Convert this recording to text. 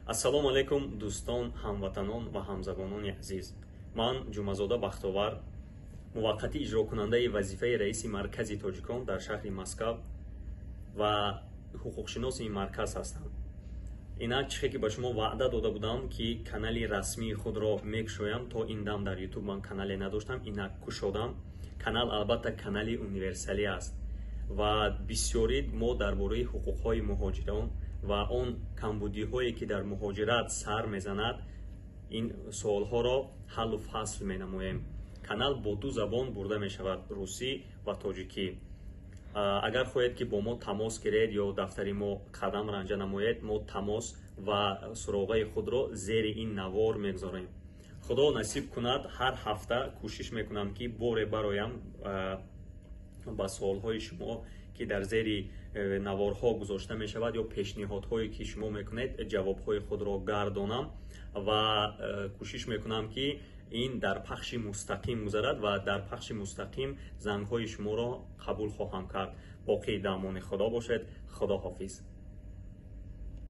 ассалому алайкум дӯстон, ҳамватанон ва ҳамзабонони азиз. Ман Ҷумазода Бахтовар, муваққатӣ иҷрокунандаи вазифаи раиси маркази тоҷикон дар шаҳри Москав ва ҳуқуқшиноси ин марказ ҳастам. Инак чихе ки ба шумо ваъда дода будам ки канали расмии худро мекушоям, то ин дам дар YouTube ман канале надоштам, инак кушодам. Канал албатта канали универсалӣ аст ва бисёрӣ мо дар бораи ҳуқуқҳои муҳоҷирон ва он камбудиҳое ки дар муҳоҷират сар мезанад, ин суолҳоро ҳаллу фасл менамоем. Канал бо ду забон бурда мешавад, русӣ ва тоҷикӣ. Агар хоҳед ки бо мо тамос гиред ё дафтари мо қадам ранҷа намоед, мо тамос ва суроғаи худро зери ин навор мегузорем. худо насиб кунад, ҳар ҳафта кӯшиш мекунам ки боре бароям ба суолҳои шумо ки дар зери наворҳо гузошта мешавад ё пешниҳодҳое ки шумо мекунед, ҷавобҳои худро гардонам ва кӯшиш мекунам ки ин дар пахши мустақим гузарад ва дар пахши мустақим зангҳои шуморо қабул хоҳам кард. боқӣ дар амони худо бошед. худоҳофиз.